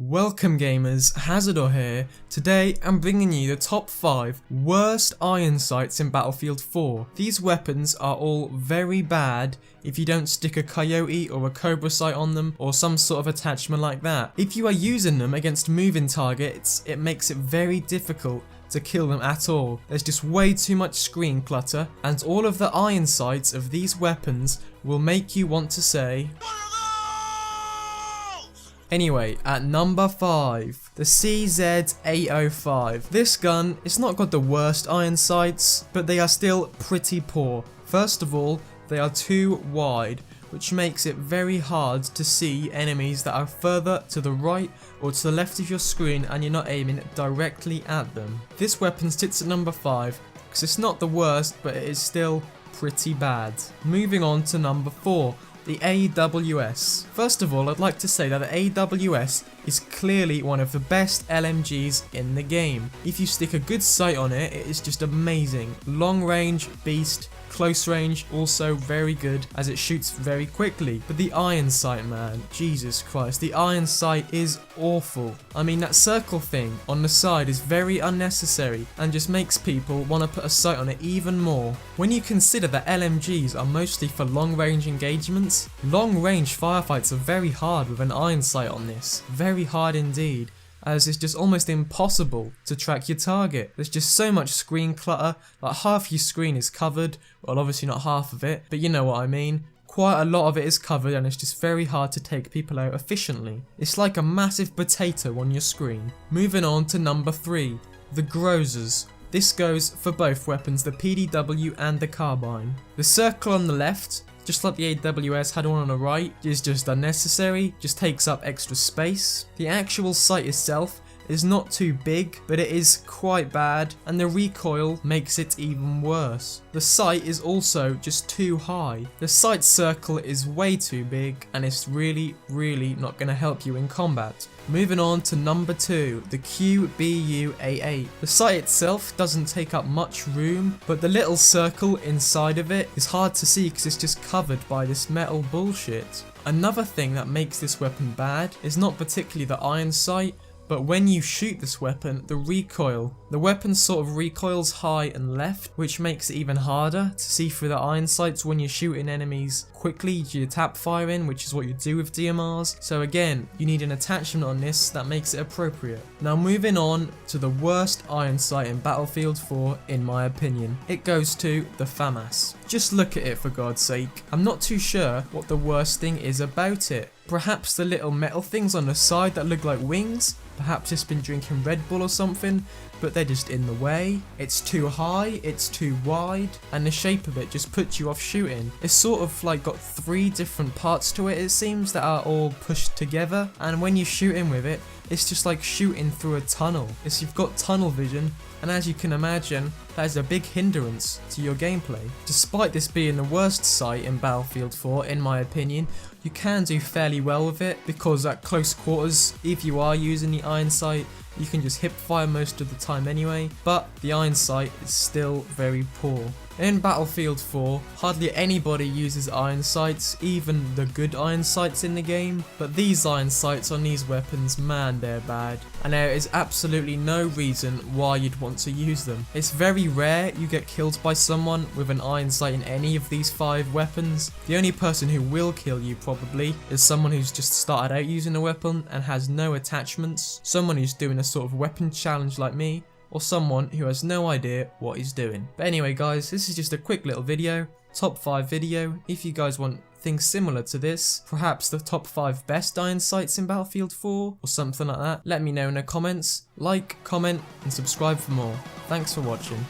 Welcome gamers, Hazardor here. Today I'm bringing you the top 5 worst iron sights in Battlefield 4. These weapons are all very bad if you don't stick a coyote or a cobra sight on them or some sort of attachment like that. If you are using them against moving targets, it makes it very difficult to kill them at all. There's just way too much screen clutter, and all of the iron sights of these weapons will make you want to say Anyway, at number 5, the CZ805. This gun, it's not got the worst iron sights, but they are still pretty poor. First of all, they are too wide, which makes it very hard to see enemies that are further to the right or to the left of your screen and you're not aiming directly at them. This weapon sits at number 5 because it's not the worst, but it is still pretty bad. Moving on to number 4. The AWS. First of all, I'd like to say that the AWS is clearly one of the best LMGs in the game. If you stick a good sight on it, it is just amazing. Long range, beast. Close range, also very good as it shoots very quickly. But the iron sight, man, Jesus Christ, the iron sight is awful. I mean, that circle thing on the side is very unnecessary and just makes people want to put a sight on it even more. When you consider that LMGs are mostly for long range engagements, long range firefights are very hard with an iron sight on this. Very hard indeed, as it's just almost impossible to track your target. There's just so much screen clutter, like half your screen is covered, well obviously not half of it, but you know what I mean. Quite a lot of it is covered and it's just very hard to take people out efficiently. It's like a massive potato on your screen. Moving on to number 3, the Grozers. This goes for both weapons, the PDW and the carbine. The circle on the left, just like the AWS had one on the right, is just unnecessary, just takes up extra space. The actual sight itself is not too big, but it is quite bad, and the recoil makes it even worse. The sight is also just too high. The sight circle is way too big, and it's really not going to help you in combat. Moving on to number 2, the QBU-A8. The sight itself doesn't take up much room, but the little circle inside of it is hard to see because it's just covered by this metal bullshit. Another thing that makes this weapon bad is not particularly the iron sight, but when you shoot this weapon, the recoil. The weapon sort of recoils high and left, which makes it even harder to see through the iron sights when you're shooting enemies quickly. You tap firing, which is what you do with DMRs. So again, you need an attachment on this that makes it appropriate. Now moving on to the worst iron sight in Battlefield 4, in my opinion. It goes to the FAMAS. Just look at it for God's sake. I'm not too sure what the worst thing is about it. Perhaps the little metal things on the side that look like wings? Perhaps it's been drinking Red Bull or something, but they're just in the way. It's too high, it's too wide, and the shape of it just puts you off shooting. It's sort of like got 3 different parts to it, it seems, that are all pushed together, and when you're shooting with it, it's just like shooting through a tunnel. You've got tunnel vision, and as you can imagine, that is a big hindrance to your gameplay. Despite this being the worst sight in Battlefield 4, in my opinion, you can do fairly well with it, because at close quarters, if you are using the iron sight, you can just hip fire most of the time anyway, but the iron sight is still very poor. In Battlefield 4, hardly anybody uses iron sights, even the good iron sights in the game, but these iron sights on these weapons, man, they're bad, and there is absolutely no reason why you'd want to use them. It's very rare you get killed by someone with an iron sight in any of these 5 weapons. The only person who will kill you probably is someone who's just started out using a weapon and has no attachments, someone who's doing a sort of weapon challenge like me, or someone who has no idea what he's doing. But anyway guys, this is just a quick little video, top 5 video. If you guys want things similar to this, perhaps the top 5 best iron sights in Battlefield 4 or something like that, let me know in the comments. Like, comment and subscribe for more. Thanks for watching.